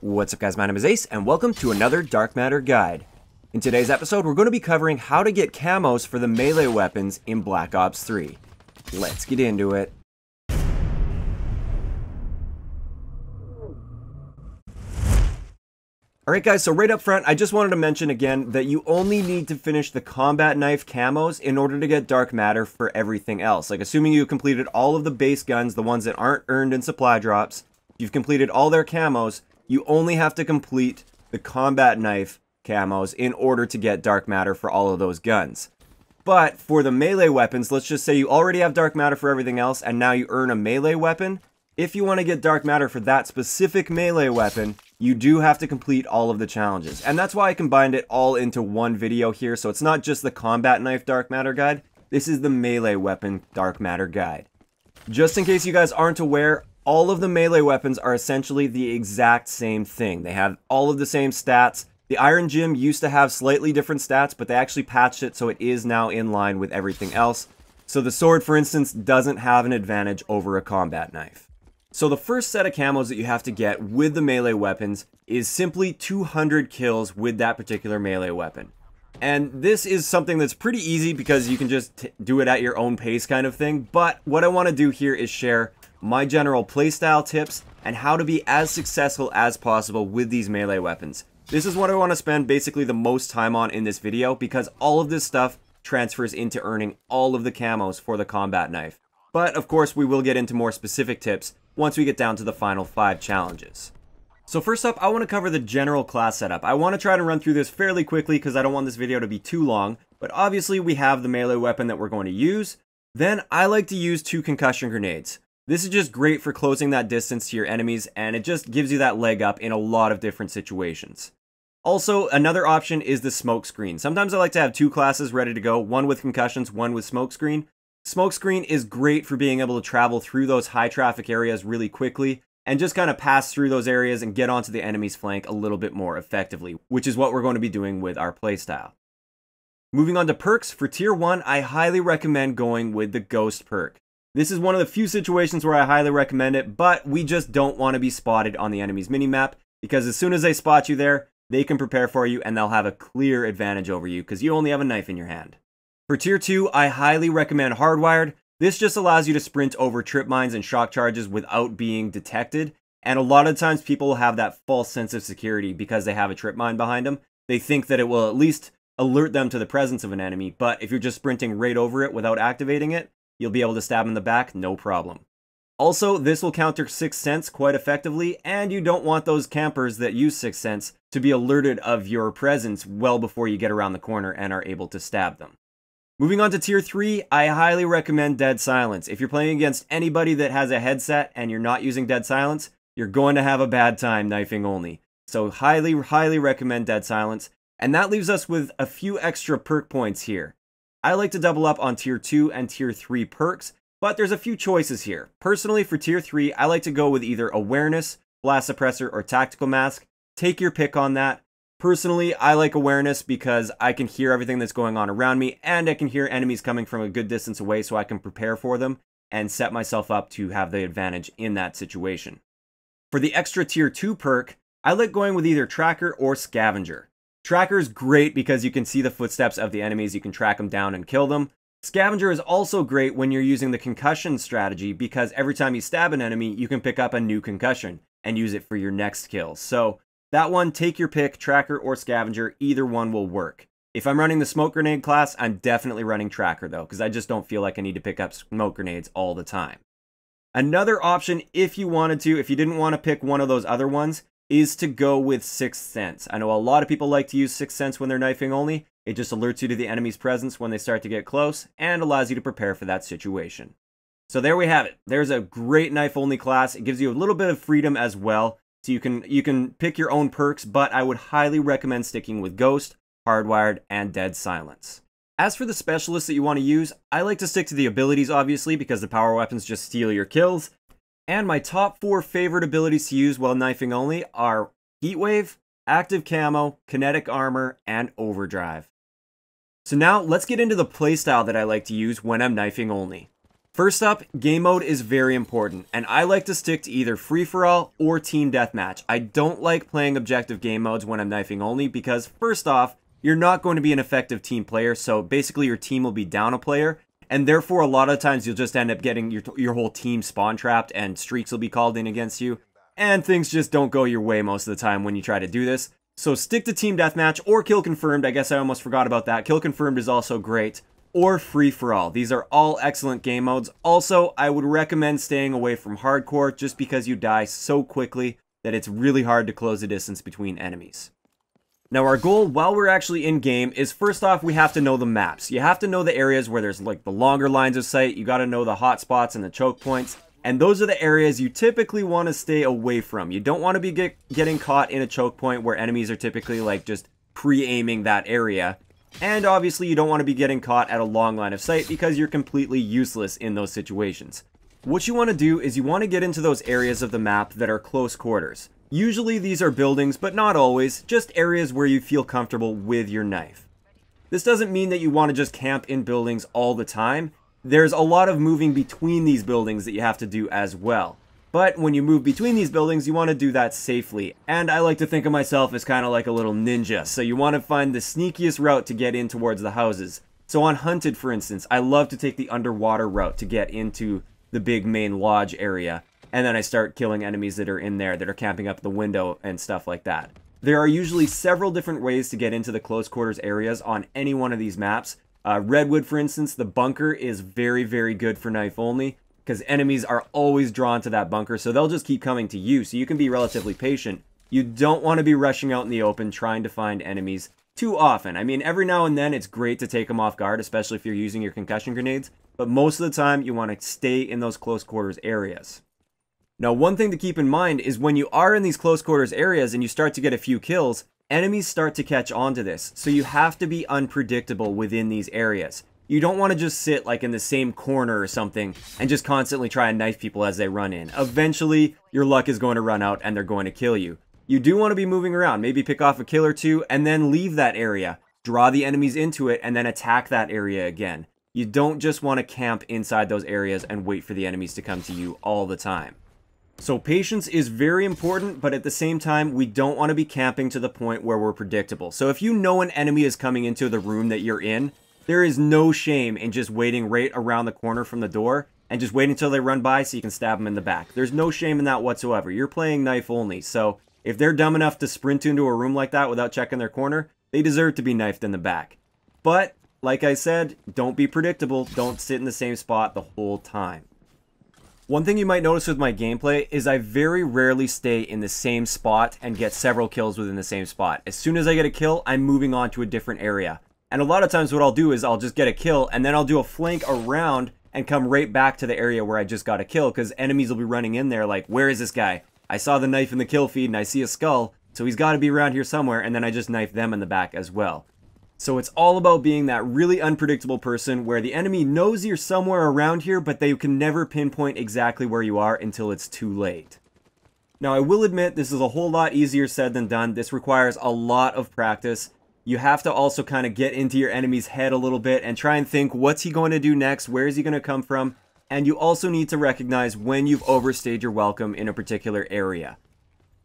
What's up guys, my name is Ace and welcome to another Dark Matter guide. In today's episode we're going to be covering how to get camos for the melee weapons in Black Ops 3. Let's get into it. Alright guys, so right up front I just wanted to mention again that you only need to finish the combat knife camos in order to get Dark Matter for everything else. Like assuming you completed all of the base guns, the ones that aren't earned in supply drops, you've completed all their camos, you only have to complete the combat knife camos in order to get Dark Matter for all of those guns. But for the melee weapons, let's just say you already have Dark Matter for everything else and now you earn a melee weapon. If you want to get Dark Matter for that specific melee weapon, you do have to complete all of the challenges. And that's why I combined it all into one video here, so it's not just the combat knife Dark Matter guide, this is the melee weapon Dark Matter guide. Just in case you guys aren't aware, all of the melee weapons are essentially the exact same thing. They have all of the same stats. The Iron Gym used to have slightly different stats, but they actually patched it so it is now in line with everything else. So the sword, for instance, doesn't have an advantage over a combat knife. So the first set of camos that you have to get with the melee weapons is simply 200 kills with that particular melee weapon. And this is something that's pretty easy because you can just do it at your own pace kind of thing. But what I want to do here is share my general playstyle tips and how to be as successful as possible with these melee weapons. This is what I want to spend basically the most time on in this video because all of this stuff transfers into earning all of the camos for the combat knife. But of course we will get into more specific tips once we get down to the final 5 challenges. So first up, I want to cover the general class setup. I want to try to run through this fairly quickly because I don't want this video to be too long, but obviously we have the melee weapon that we're going to use. Then I like to use 2 concussion grenades. This is just great for closing that distance to your enemies, and it just gives you that leg up in a lot of different situations. Also, another option is the smoke screen. Sometimes I like to have 2 classes ready to go, one with concussions, one with smoke screen. Smoke screen is great for being able to travel through those high traffic areas really quickly and just kind of pass through those areas and get onto the enemy's flank a little bit more effectively, which is what we're going to be doing with our playstyle. Moving on to perks, for tier 1, I highly recommend going with the Ghost perk. This is one of the few situations where I highly recommend it, but we just don't want to be spotted on the enemy's minimap because as soon as they spot you there, they can prepare for you and they'll have a clear advantage over you because you only have a knife in your hand. For tier 2, I highly recommend Hardwired. This just allows you to sprint over trip mines and shock charges without being detected, and a lot of times people will have that false sense of security because they have a trip mine behind them. They think that it will at least alert them to the presence of an enemy, but if you're just sprinting right over it without activating it, you'll be able to stab in the back, no problem. Also, this will counter Sixth Sense quite effectively, and you don't want those campers that use Sixth Sense to be alerted of your presence well before you get around the corner and are able to stab them. Moving on to tier 3, I highly recommend Dead Silence. If you're playing against anybody that has a headset and you're not using Dead Silence, you're going to have a bad time knifing only. So highly recommend Dead Silence. And that leaves us with a few extra perk points here. I like to double up on tier 2 and tier 3 perks, but there's a few choices here. Personally, for tier 3, I like to go with either Awareness, Blast Suppressor, or Tactical Mask. Take your pick on that. Personally, I like Awareness because I can hear everything that's going on around me, and I can hear enemies coming from a good distance away so I can prepare for them and set myself up to have the advantage in that situation. For the extra tier 2 perk, I like going with either Tracker or Scavenger. Tracker is great because you can see the footsteps of the enemies, you can track them down and kill them. Scavenger is also great when you're using the concussion strategy because every time you stab an enemy, you can pick up a new concussion and use it for your next kill. So that one, take your pick, Tracker or Scavenger, either one will work. If I'm running the smoke grenade class, I'm definitely running Tracker though, because I just don't feel like I need to pick up smoke grenades all the time. Another option, if you wanted to, if you didn't want to pick one of those other ones, is to go with Sixth Sense. I know a lot of people like to use Sixth Sense when they're knifing only. It just alerts you to the enemy's presence when they start to get close and allows you to prepare for that situation. So there we have it. There's a great knife only class. It gives you a little bit of freedom as well. So you can pick your own perks, but I would highly recommend sticking with Ghost, Hardwired, and Dead Silence. As for the specialists that you want to use, I like to stick to the abilities obviously because the power weapons just steal your kills. And my top 4 favorite abilities to use while knifing only are Heatwave, Active Camo, Kinetic Armor, and Overdrive. So now let's get into the playstyle that I like to use when I'm knifing only. First up, game mode is very important, and I like to stick to either free-for-all or team deathmatch. I don't like playing objective game modes when I'm knifing only because, first off, you're not going to be an effective team player, so basically your team will be down a player, and therefore a lot of times you'll just end up getting your whole team spawn trapped and streaks will be called in against you, and things just don't go your way most of the time when you try to do this. So stick to team deathmatch or kill confirmed. I guess I almost forgot about that. Kill confirmed is also great. Or free-for-all. These are all excellent game modes. Also, I would recommend staying away from hardcore just because you die so quickly that it's really hard to close the distance between enemies. Now our goal while we're actually in game is, first off, we have to know the maps. You have to know the areas where there's like the longer lines of sight. You got to know the hot spots and the choke points. And those are the areas you typically want to stay away from. You don't want to be getting caught in a choke point where enemies are typically like just pre-aiming that area. And obviously you don't want to be getting caught at a long line of sight because you're completely useless in those situations. What you want to do is you want to get into those areas of the map that are close quarters. Usually these are buildings, but not always, just areas where you feel comfortable with your knife. This doesn't mean that you want to just camp in buildings all the time. There's a lot of moving between these buildings that you have to do as well. But when you move between these buildings, you want to do that safely. And I like to think of myself as kind of like a little ninja. So you want to find the sneakiest route to get in towards the houses. So on Hunted, for instance, I love to take the underwater route to get into the big main lodge area. And then I start killing enemies that are in there, that are camping up the window and stuff like that. There are usually several different ways to get into the close quarters areas on any one of these maps. Redwood, for instance, the bunker is very, very good for knife only, because enemies are always drawn to that bunker, so they'll just keep coming to you, so you can be relatively patient. You don't want to be rushing out in the open trying to find enemies too often. I mean, every now and then it's great to take them off guard, especially if you're using your concussion grenades, but most of the time you want to stay in those close quarters areas. Now, one thing to keep in mind is when you are in these close quarters areas and you start to get a few kills, enemies start to catch on to this, so you have to be unpredictable within these areas. You don't want to just sit like in the same corner or something and just constantly try and knife people as they run in. Eventually, your luck is going to run out and they're going to kill you. You do want to be moving around, maybe pick off a kill or two and then leave that area. Draw the enemies into it and then attack that area again. You don't just want to camp inside those areas and wait for the enemies to come to you all the time. So patience is very important, but at the same time, we don't want to be camping to the point where we're predictable. So if you know an enemy is coming into the room that you're in, there is no shame in just waiting right around the corner from the door and just waiting until they run by so you can stab them in the back. There's no shame in that whatsoever. You're playing knife only, so if they're dumb enough to sprint into a room like that without checking their corner, they deserve to be knifed in the back. But, like I said, don't be predictable. Don't sit in the same spot the whole time. One thing you might notice with my gameplay is I very rarely stay in the same spot and get several kills within the same spot. As soon as I get a kill, I'm moving on to a different area. And a lot of times what I'll do is I'll just get a kill and then I'll do a flank around and come right back to the area where I just got a kill because enemies will be running in there like, where is this guy? I saw the knife in the kill feed and I see a skull, so he's got to be around here somewhere, and then I just knife them in the back as well. So it's all about being that really unpredictable person where the enemy knows you're somewhere around here, but they can never pinpoint exactly where you are until it's too late. Now, I will admit this is a whole lot easier said than done. This requires a lot of practice. You have to also kind of get into your enemy's head a little bit and try and think, what's he going to do next? Where is he going to come from? And you also need to recognize when you've overstayed your welcome in a particular area.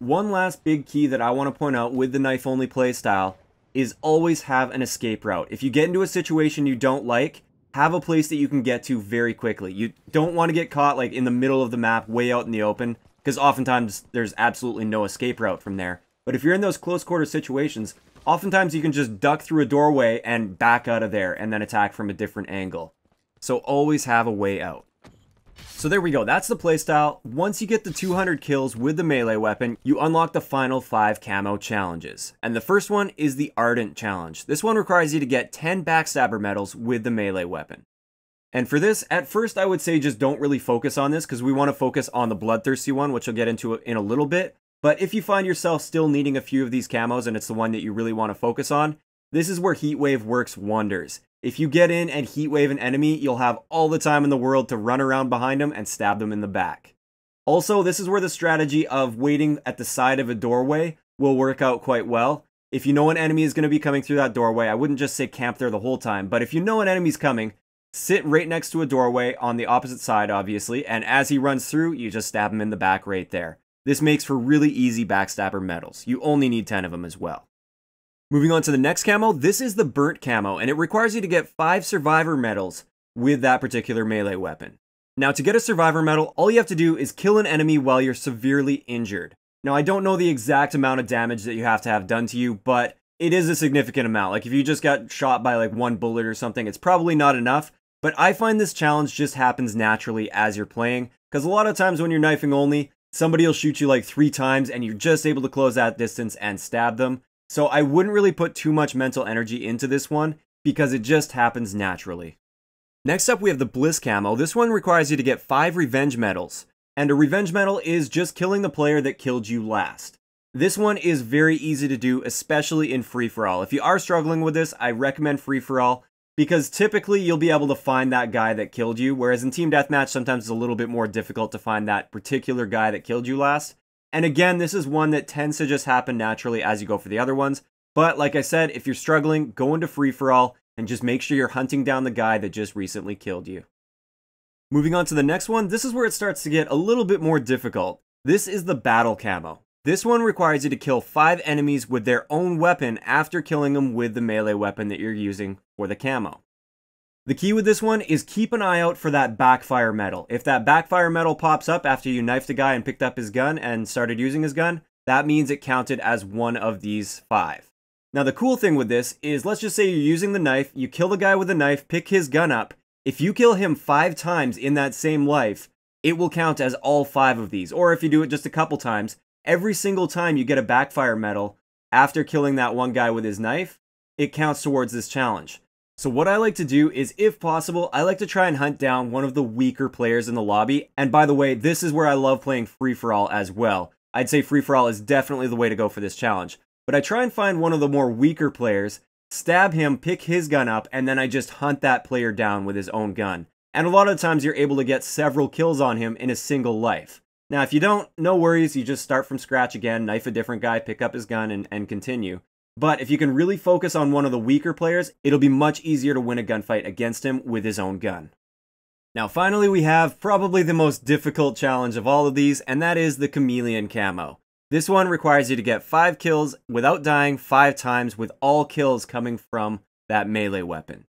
One last big key that I want to point out with the knife-only playstyle is always have an escape route. If you get into a situation you don't like, have a place that you can get to very quickly. You don't want to get caught like in the middle of the map, way out in the open, because oftentimes there's absolutely no escape route from there. But if you're in those close quarter situations, oftentimes you can just duck through a doorway and back out of there and then attack from a different angle. So always have a way out. So there we go, that's the playstyle. Once you get the 200 kills with the melee weapon, you unlock the final 5 camo challenges. And the first one is the Ardent challenge. This one requires you to get 10 backstabber medals with the melee weapon. And for this, at first I would say just don't really focus on this because we want to focus on the bloodthirsty one, which I'll get into in a little bit. But if you find yourself still needing a few of these camos and it's the one that you really want to focus on, this is where Heatwave works wonders. If you get in and Heatwave an enemy, you'll have all the time in the world to run around behind them and stab them in the back. Also, this is where the strategy of waiting at the side of a doorway will work out quite well. If you know an enemy is going to be coming through that doorway, I wouldn't just say camp there the whole time, but if you know an enemy's coming, sit right next to a doorway on the opposite side, obviously, and as he runs through, you just stab him in the back right there. This makes for really easy backstabber medals. You only need 10 of them as well. Moving on to the next camo, this is the burnt camo, and it requires you to get 5 survivor medals with that particular melee weapon. Now, to get a survivor medal, all you have to do is kill an enemy while you're severely injured. Now, I don't know the exact amount of damage that you have to have done to you, but it is a significant amount. Like, if you just got shot by like 1 bullet or something, it's probably not enough. But I find this challenge just happens naturally as you're playing, because a lot of times when you're knifing only, somebody will shoot you like 3 times and you're just able to close that distance and stab them. So I wouldn't really put too much mental energy into this one, because it just happens naturally. Next up, we have the Bliss camo. This one requires you to get 5 revenge medals. And a revenge medal is just killing the player that killed you last. This one is very easy to do, especially in free-for-all. If you are struggling with this, I recommend free-for-all, because typically you'll be able to find that guy that killed you, whereas in team deathmatch, sometimes it's a little bit more difficult to find that particular guy that killed you last. And again, this is one that tends to just happen naturally as you go for the other ones. But like I said, if you're struggling, go into free-for-all and just make sure you're hunting down the guy that just recently killed you. Moving on to the next one, this is where it starts to get a little bit more difficult. This is the battle camo. This one requires you to kill 5 enemies with their own weapon after killing them with the melee weapon that you're using for the camo. The key with this one is keep an eye out for that backfire medal. If that backfire medal pops up after you knifed a guy and picked up his gun and started using his gun, that means it counted as one of these 5. Now the cool thing with this is, let's just say you're using the knife, you kill the guy with the knife, pick his gun up. If you kill him 5 times in that same life, it will count as all 5 of these. Or if you do it just a couple times, every single time you get a backfire medal after killing that one guy with his knife, it counts towards this challenge. So what I like to do is, if possible, I like to try and hunt down one of the weaker players in the lobby. And by the way, this is where I love playing free-for-all as well. I'd say free-for-all is definitely the way to go for this challenge. But I try and find one of the more weaker players, stab him, pick his gun up, and then I just hunt that player down with his own gun. And a lot of times you're able to get several kills on him in a single life. Now if you don't, no worries, you just start from scratch again, knife a different guy, pick up his gun, and continue. But if you can really focus on one of the weaker players, it'll be much easier to win a gunfight against him with his own gun. Now finally we have probably the most difficult challenge of all of these, and that is the chameleon camo. This one requires you to get 5 kills without dying 5 times, with all kills coming from that melee weapon.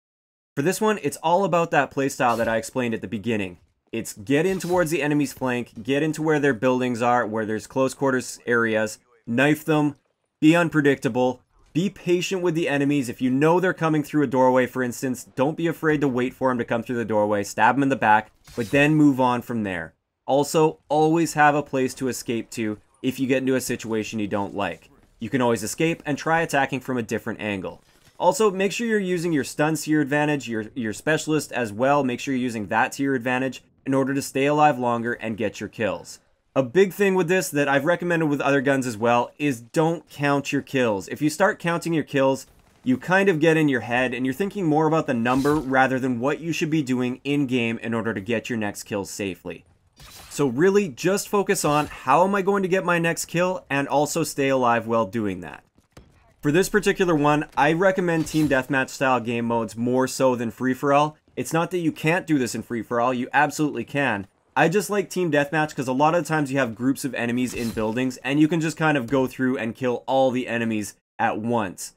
For this one, it's all about that playstyle that I explained at the beginning. It's get in towards the enemy's flank, get into where their buildings are, where there's close quarters areas, knife them, be unpredictable, be patient with the enemies. If you know they're coming through a doorway, for instance, don't be afraid to wait for them to come through the doorway, stab them in the back, but then move on from there. Also, always have a place to escape to if you get into a situation you don't like. You can always escape and try attacking from a different angle. Also, make sure you're using your stuns to your advantage, your specialist as well. Make sure you're using that to your advantage in order to stay alive longer and get your kills. A big thing with this that I've recommended with other guns as well is don't count your kills. If you start counting your kills, you kind of get in your head and you're thinking more about the number rather than what you should be doing in-game in order to get your next kill safely. So really, just focus on how am I going to get my next kill and also stay alive while doing that. For this particular one, I recommend team deathmatch style game modes more so than free-for-all. It's not that you can't do this in free-for-all, you absolutely can. I just like team deathmatch because a lot of times you have groups of enemies in buildings and you can just kind of go through and kill all the enemies at once.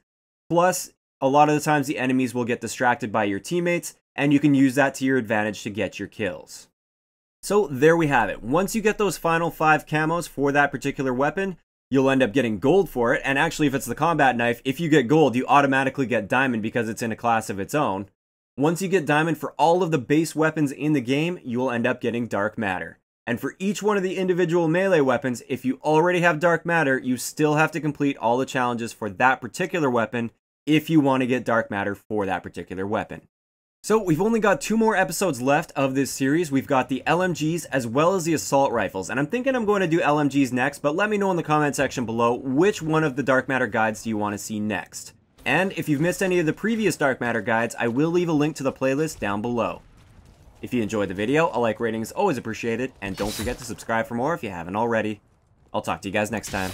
Plus, a lot of the times the enemies will get distracted by your teammates and you can use that to your advantage to get your kills. So there we have it. Once you get those final 5 camos for that particular weapon, you'll end up getting gold for it. And actually, if it's the combat knife, if you get gold, you automatically get diamond because it's in a class of its own. Once you get diamond for all of the base weapons in the game, you will end up getting dark matter. And for each one of the individual melee weapons, if you already have dark matter, you still have to complete all the challenges for that particular weapon if you want to get dark matter for that particular weapon. So we've only got 2 more episodes left of this series. We've got the LMGs as well as the assault rifles. And I'm thinking I'm going to do LMGs next, but let me know in the comment section below which one of the dark matter guides do you want to see next. And if you've missed any of the previous dark matter guides, I will leave a link to the playlist down below. If you enjoyed the video, a like rating is always appreciated, and don't forget to subscribe for more if you haven't already. I'll talk to you guys next time.